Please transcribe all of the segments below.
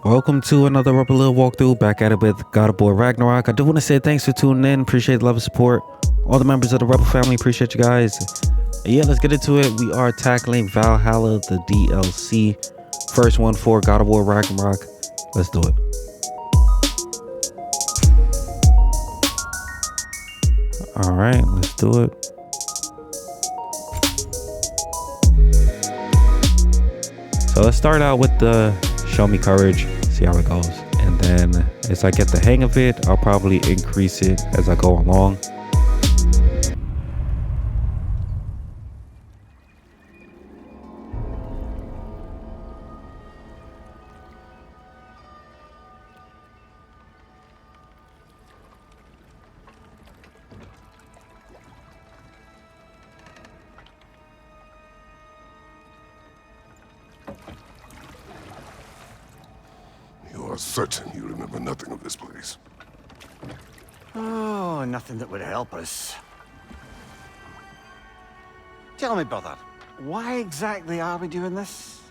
Welcome to another Rubber Little walkthrough. Back at it with God of War Ragnarok. I do want to say thanks for tuning in. Appreciate the love and support. All the members of the Rebel family, appreciate you guys. And yeah, let's get into it. We are tackling Valhalla, the DLC. First one for God of War Ragnarok. Let's do it. Alright, let's do it. So let's start out with the show me courage, see how it goes. And then as I get the hang of it, I'll probably increase it as I go along. Certain you remember nothing of this place. Oh, nothing that would help us. Tell me, brother, why exactly are we doing this?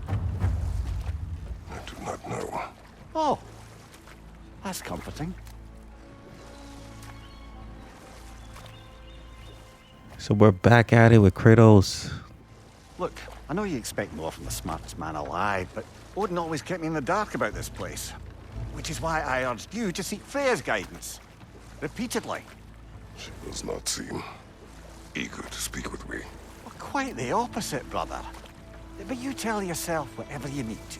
I do not know. Oh, that's comforting. So we're back at it with Kratos. Look, I know you expect more from the smartest man alive, but Odin always kept me in the dark about this place. Which is why I urged you to seek Freya's guidance. Repeatedly. She does not seem eager to speak with me. Well, quite the opposite, brother. But you tell yourself whatever you need to.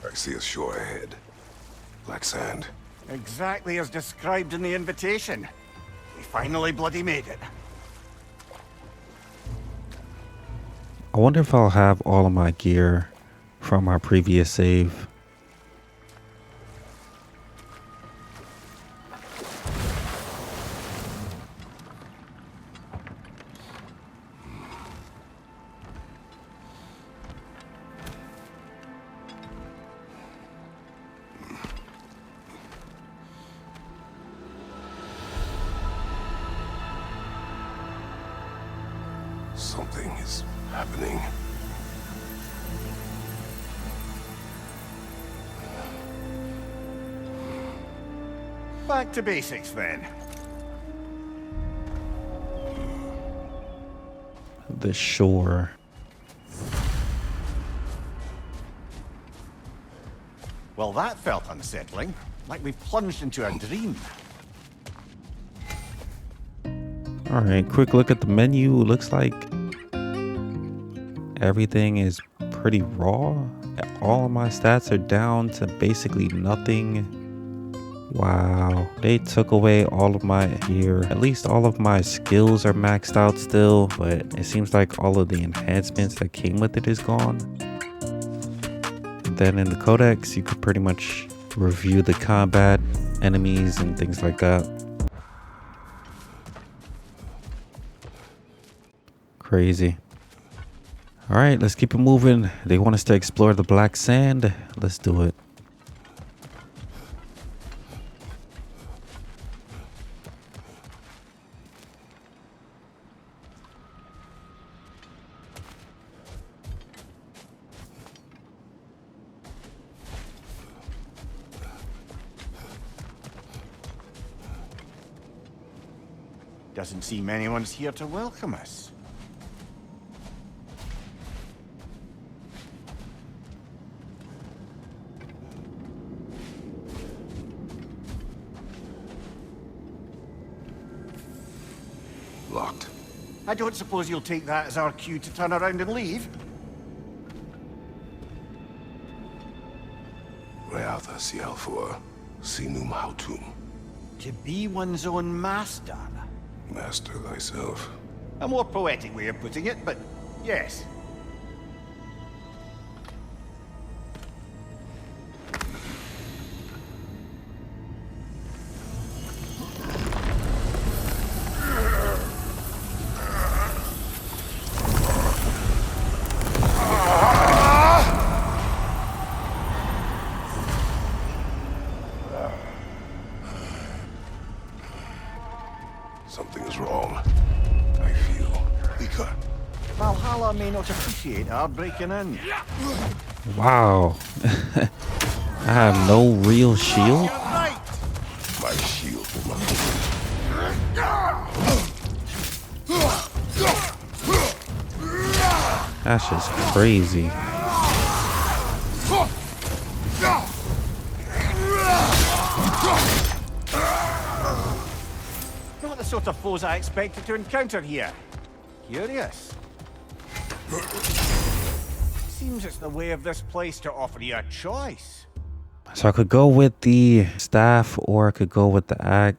I see a shore ahead. Black sand. Exactly as described in the invitation. We finally bloody made it. I wonder if I'll have all of my gear from our previous save. Something is happening. Back to basics then. The shore. Well, that felt unsettling. Like we plunged into a dream. Alright, quick look at the menu. Looks like everything is pretty raw. All of my stats are down to basically nothing. Wow, they took away all of my gear. At least all of my skills are maxed out still, but it seems like all of the enhancements that came with it is gone. Then in the codex, you could pretty much review the combat, enemies, and things like that. Crazy. All right, let's keep it moving. They want us to explore the black sand. Let's do it. Doesn't seem anyone's here to welcome us. Locked. I don't suppose you'll take that as our cue to turn around and leave? Reatha Sialfor, Sinum Hautum. To be one's own master. Master thyself. A more poetic way of putting it, but yes. not appreciate our breaking in. Wow. I have no real shield. My shield will not. That's just crazy. Not the sort of foes I expected to encounter here. Curious. Seems it's the way of this place to offer you a choice. So I could go with the staff or I could go with the axe.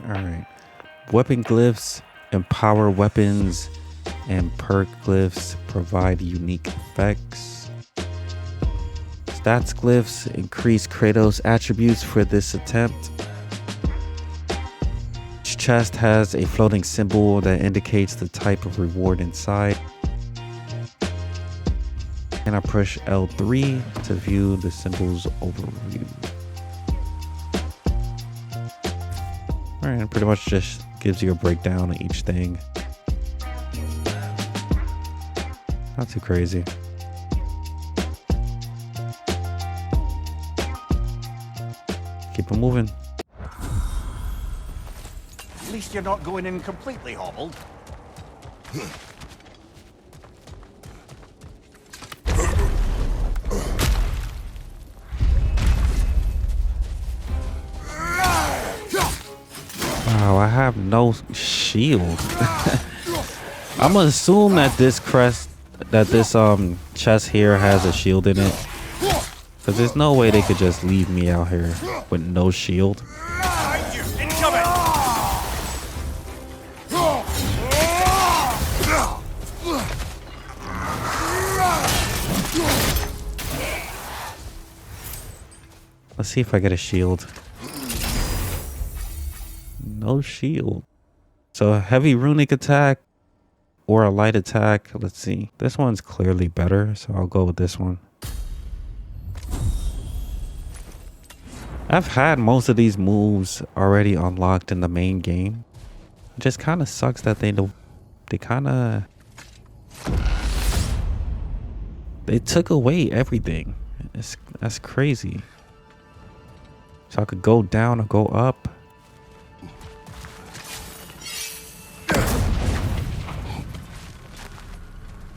Alright. Weapon glyphs empower weapons and perk glyphs provide unique effects. Stats glyphs increase Kratos attributes for this attempt. Each chest has a floating symbol that indicates the type of reward inside. And I push L3 to view the symbol's overview. Alright, it pretty much just gives you a breakdown of each thing. Not too crazy. Keep it moving. At least you're not going in completely hobbled. Wow, I have no shield. I'm gonna assume that this chest here has a shield in it. Cause there's no way they could just leave me out here with no shield. Let's see if I get a shield. No shield. So a heavy runic attack or a light attack. Let's see. This one's clearly better, so I'll go with this one. I've had most of these moves already unlocked in the main game. It just kind of sucks that they took away everything. That's crazy. So I could go down or go up.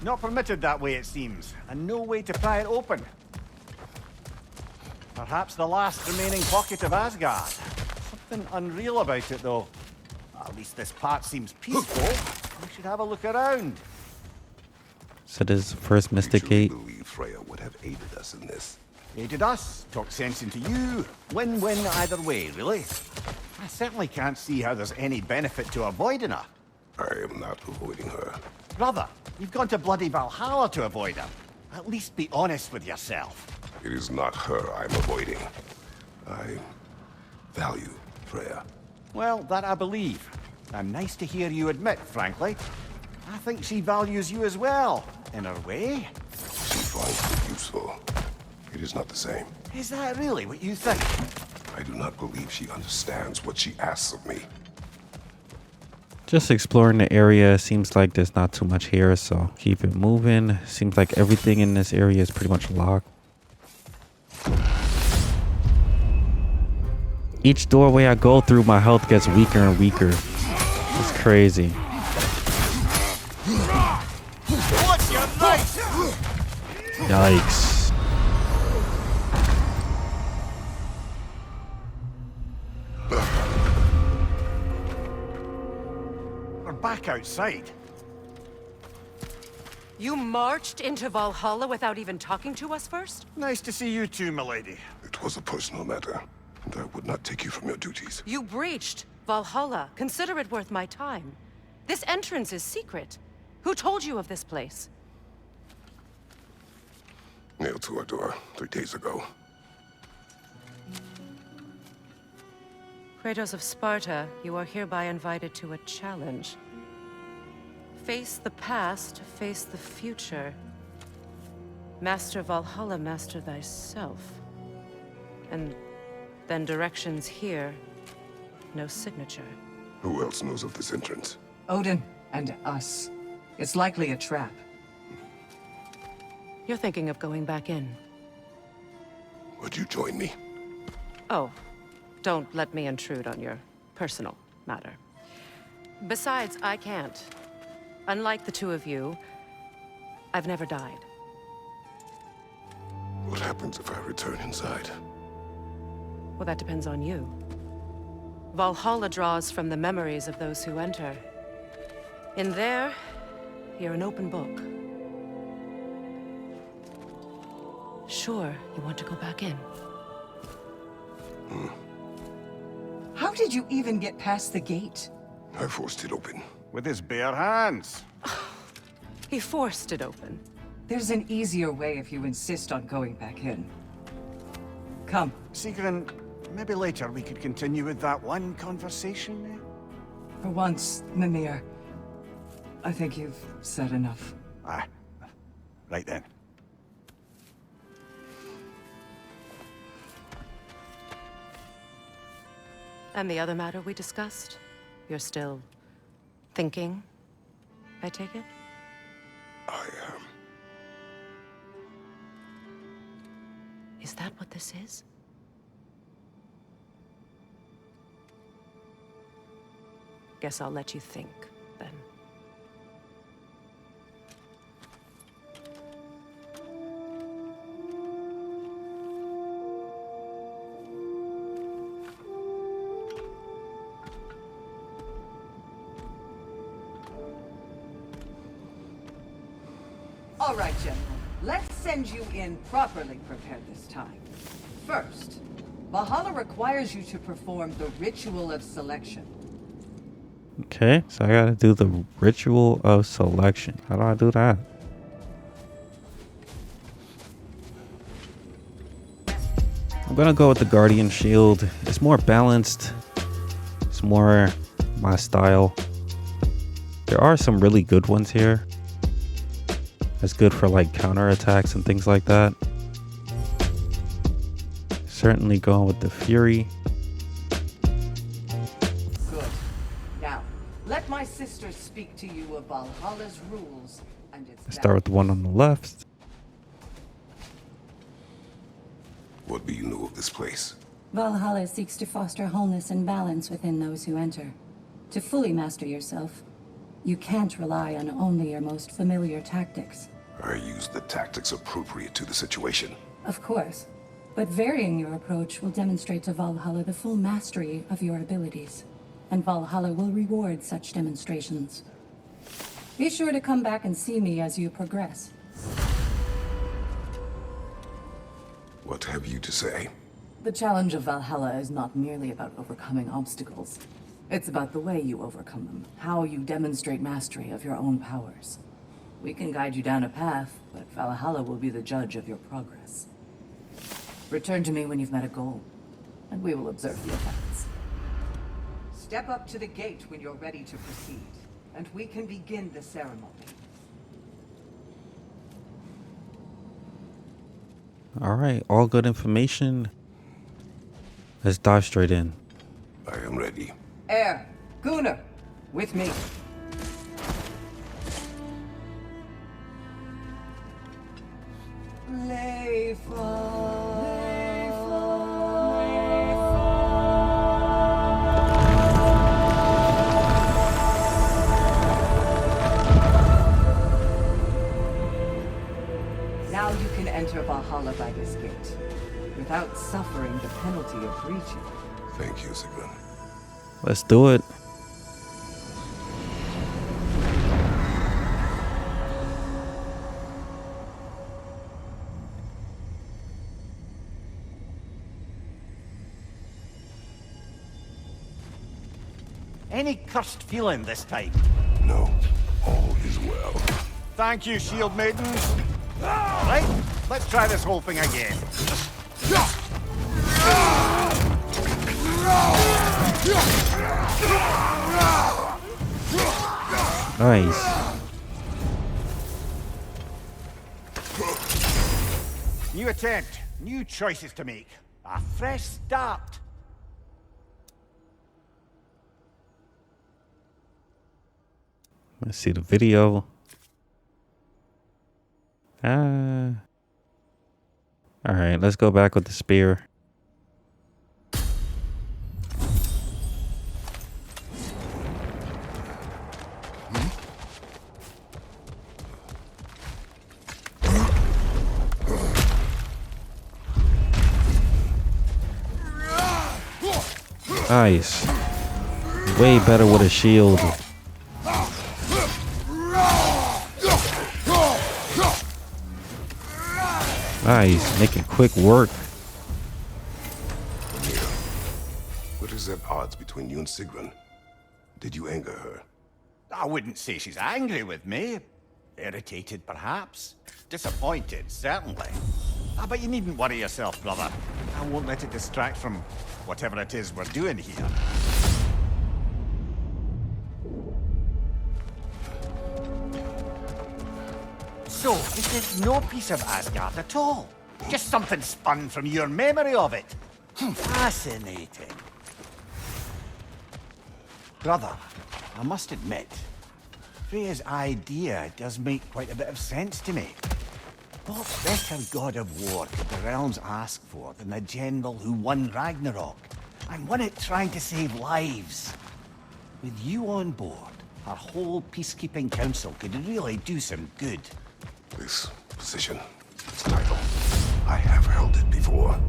Not permitted that way, it seems, and no way to pry it open. Perhaps the last remaining pocket of Asgard. Something unreal about it, though. At least this part seems peaceful. We should have a look around. So this is the first Mystic I Gate. believe Freya would have aided us in this. Aided us, talked sense into you. Win-win either way, really. I certainly can't see how there's any benefit to avoiding her. I am not avoiding her. Brother, you've gone to bloody Valhalla to avoid her. At least be honest with yourself. It is not her I'm avoiding. I value Freya. Well, that I believe. And nice to hear you admit, frankly. I think she values you as well, in her way. She finds it useful. It is not the same. Is that really what you think? I do not believe she understands what she asks of me. Just exploring the area. Seems like there's not too much here, so keep it moving. Seems like everything in this area is pretty much locked. Each doorway I go through, my health gets weaker and weaker. It's crazy. Yikes. We're back outside. You marched into Valhalla without even talking to us first? Nice to see you too, milady. It was a personal matter, and I would not take you from your duties. You breached Valhalla. Consider it worth my time. This entrance is secret. Who told you of this place? Nailed to our door 3 days ago. Kratos of Sparta, you are hereby invited to a challenge. Face the past, face the future. Master Valhalla, master thyself. And then directions here, no signature. Who else knows of this entrance? Odin and us. It's likely a trap. You're thinking of going back in. Would you join me? Oh, don't let me intrude on your personal matter. Besides, I can't. Unlike the two of you, I've never died. What happens if I return inside? Well, that depends on you. Valhalla draws from the memories of those who enter. In there, you're an open book. Sure, you want to go back in. How did you even get past the gate? I forced it open. With his bare hands. He forced it open. There's an easier way if you insist on going back in. Come. Sigrun, maybe later we could continue with that one conversation, eh? For once, Mimir, I think you've said enough. Ah, right then. And the other matter we discussed? You're still thinking, I take it? I am. Is that what this is? Guess I'll let you think, then. All right, General. Let's send you in properly prepared this time. First, Valhalla requires you to perform the ritual of selection. Okay, so I gotta do the ritual of selection. How do I do that? I'm gonna go with the Guardian Shield. It's more balanced. It's more my style. There are some really good ones here. It's good for like counterattacks and things like that. Certainly going with the Fury. Good. Now, let my sister speak to you of Valhalla's rules and its... Let's start with the one on the left. What do you know of this place? Valhalla seeks to foster wholeness and balance within those who enter. To fully master yourself, you can't rely on only your most familiar tactics. I use the tactics appropriate to the situation. Of course, but varying your approach will demonstrate to Valhalla the full mastery of your abilities, and Valhalla will reward such demonstrations. Be sure to come back and see me as you progress. What have you to say? The challenge of Valhalla is not merely about overcoming obstacles. It's about the way you overcome them, how you demonstrate mastery of your own powers. We can guide you down a path, but Valhalla will be the judge of your progress. Return to me when you've met a goal, and we will observe the effects. Step up to the gate when you're ready to proceed, and we can begin the ceremony. All right, all good information. Let's dive straight in. I am ready. Air, Gunnar, with me. Now you can enter Valhalla by this gate, without suffering the penalty of breaching. Thank you, Sigrun. Let's do it. Any cursed feeling this time? No, all is well. Thank you, shield maidens. Right, let's try this whole thing again. Nice. New attempt, new choices to make. A fresh start. Let's see the video. All right, let's go back with the spear. Nice. Way better with a shield. Nice, making quick work. What is at odds between you and Sigrun? Did you anger her? I wouldn't say she's angry with me. Irritated, perhaps. Disappointed, certainly. But you needn't worry yourself, brother. I won't let it distract from whatever it is we're doing here. So, is there no piece of Asgard at all? Just something spun from your memory of it? Fascinating. Brother, I must admit, Freya's idea does make quite a bit of sense to me. What better god of war could the realms ask for than the general who won Ragnarok, and won it trying to save lives? With you on board, our whole peacekeeping council could really do some good. This position, this title, I have held it before.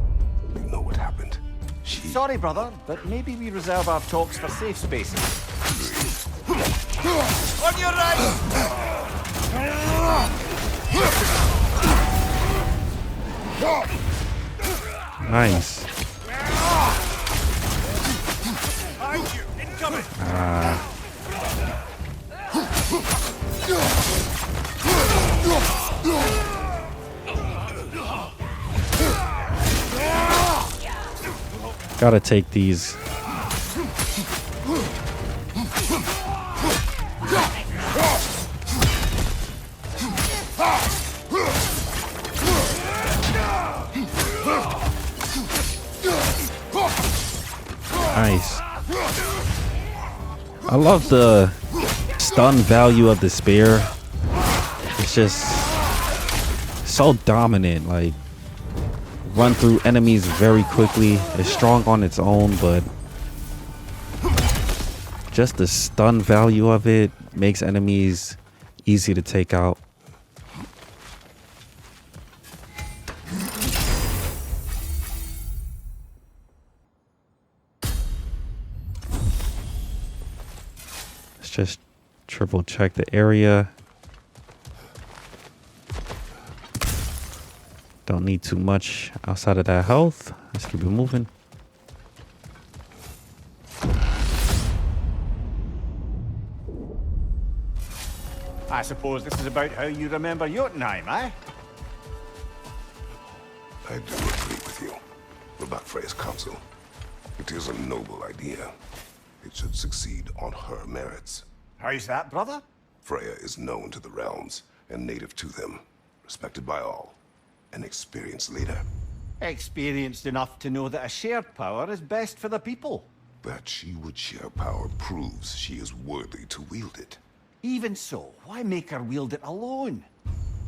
You know what happened. She... Sorry, brother, but maybe we reserve our talks for safe spaces. On your right! Nice. Gotta take these. Nice. I love the stun value of the spear. It's just so dominant. Like, run through enemies very quickly. It's strong on its own, but just the stun value of it makes enemies easy to take out. Let's just triple check the area. Don't need too much outside of that health. Let's keep it moving. I suppose this is about how you remember Jotunheim, eh? I do agree with you about Freya's council. It is a noble idea. It should succeed on her merits. How's that, brother? Freya is known to the realms and native to them, respected by all. An experienced leader. Experienced enough to know that a shared power is best for the people. That she would share power proves she is worthy to wield it. Even so, why make her wield it alone?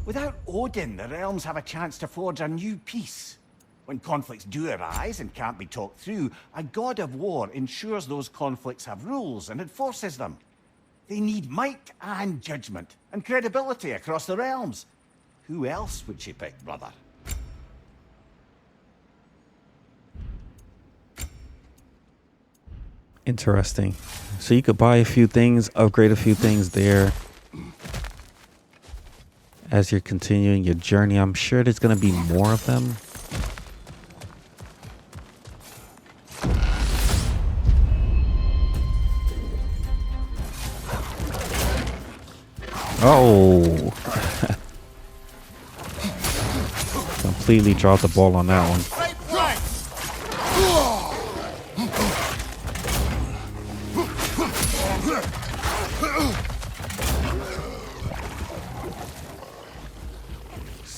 Without Odin, the realms have a chance to forge a new peace. When conflicts do arise and can't be talked through, a god of war ensures those conflicts have rules and enforces them. They need might and judgment and credibility across the realms. Who else would she pick, brother? Interesting. So you could buy a few things, upgrade a few things there. As you're continuing your journey, I'm sure there's going to be more of them. Oh. Completely dropped the ball on that one.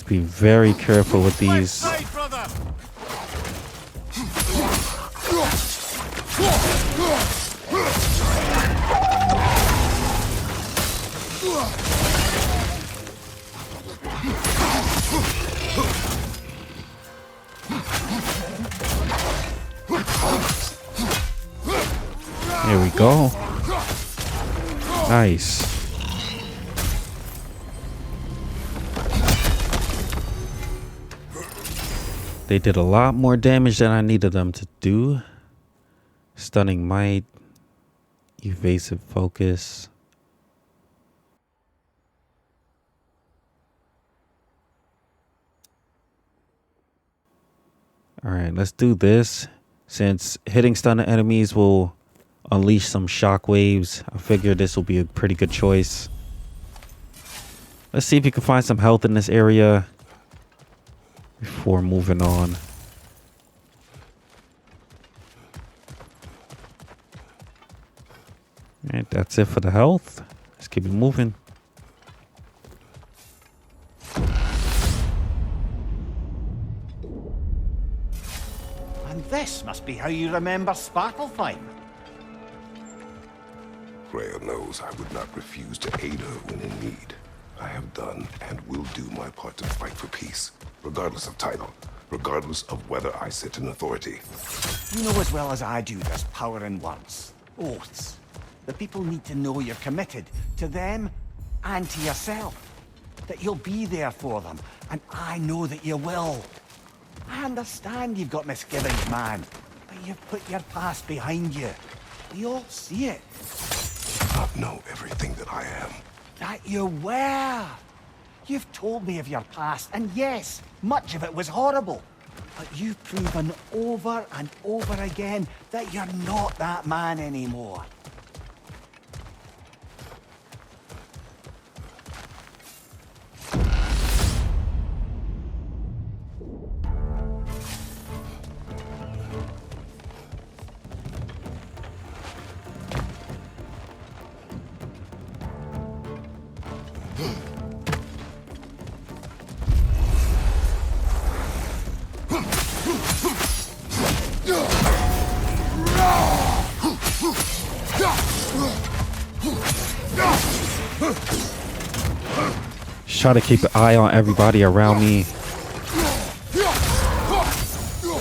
Be very careful with these. Here we go. Nice. They did a lot more damage than I needed them to do. Stunning might, evasive focus. All right, let's do this. Since hitting stun enemies will unleash some shockwaves, I figure this will be a pretty good choice. Let's see if you can find some health in this area before moving on. Alright, that's it for the health. Let's keep it moving. And this must be how you remember Svartalfheim. Freya knows I would not refuse to aid her when in need. I have done and will do my part to fight for peace, regardless of title, regardless of whether I sit in authority. You know as well as I do there's power in words. Oaths. The people need to know you're committed to them and to yourself. That you'll be there for them, and I know that you will. I understand you've got misgivings, man, but you've put your past behind you. We all see it. I not know everything that I am. That you were. You've told me of your past, and yes, much of it was horrible. But you've proven over and over again that you're not that man anymore. Try to keep an eye on everybody around me.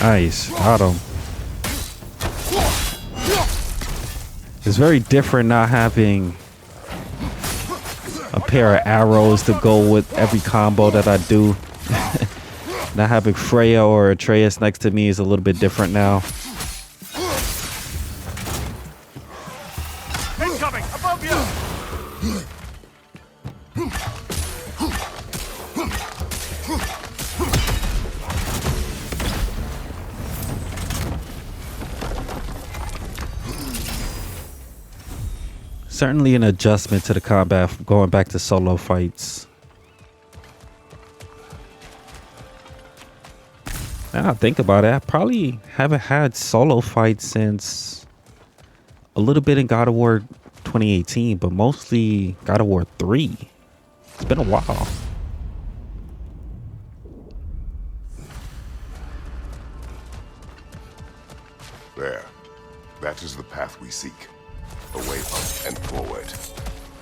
Nice, got him. It's very different not having a pair of arrows to go with every combo that I do. Not having Freya or Atreus next to me is a little bit different now. Incoming! Above you! Certainly an adjustment to the combat, going back to solo fights. Now I think about it, I probably haven't had solo fights since a little bit in God of War 2018, but mostly God of War 3. It's been a while. There. That is the path we seek. A way up and forward.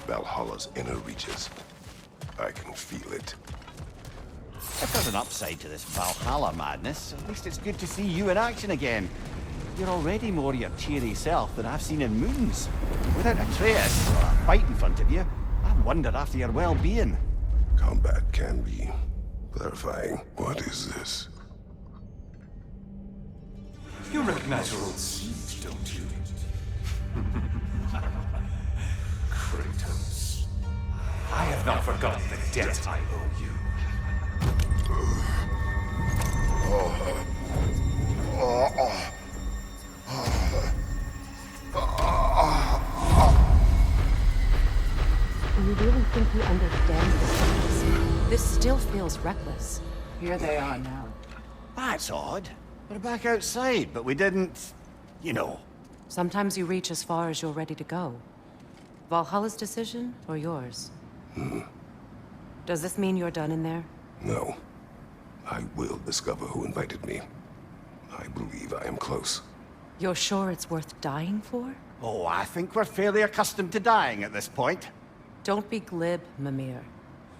Valhalla's inner reaches. I can feel it. If there's an upside to this Valhalla madness, at least it's good to see you in action again. You're already more your cheery self than I've seen in moons. Without Atreus or a fight in front of you, I wonder after your well-being. Combat can be clarifying. What is this? You recognize your old seeds, don't you? Kratos. I have not forgotten the debt I owe you. Do you really think you understand this? This still feels reckless. Here they are now. That's odd. We're back outside, but we didn't... you know. Sometimes you reach as far as you're ready to go. Valhalla's decision or yours? Does this mean you're done in there? No. I will discover who invited me. I believe I am close. You're sure it's worth dying for? Oh, I think we're fairly accustomed to dying at this point. Don't be glib, Mimir.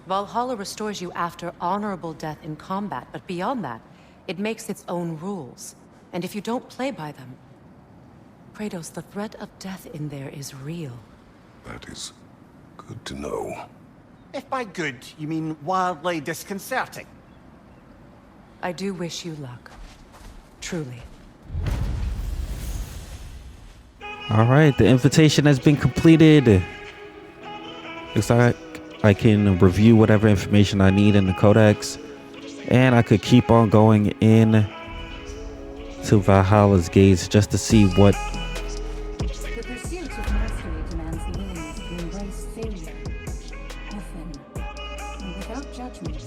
Valhalla restores you after honorable death in combat, but beyond that, it makes its own rules. And if you don't play by them... Kratos, the threat of death in there is real. That is good to know. If by good, you mean wildly disconcerting. I do wish you luck. Truly. All right, the invitation has been completed. Looks like I can review whatever information I need in the codex, and I could keep on going in to Valhalla's gates just to see what. The pursuit of mastery demands the willingness to embrace failure, often, and without judgment.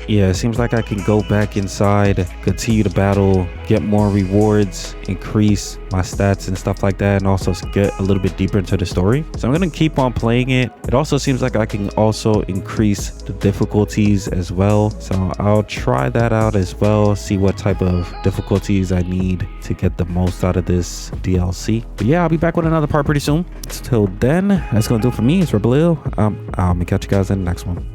Yeah, it seems like I can go back inside, continue to battle, get more rewards, increase my stats and stuff like that, and also get a little bit deeper into the story. So I'm going to keep on playing it. It also seems like I can also increase the difficulties as well. So I'll try that out as well, see what type of difficulties I need to get the most out of this DLC. But yeah, I'll be back with another part pretty soon. Till then, that's going to do it for me. It's Rebel. I'll catch you guys in the next one.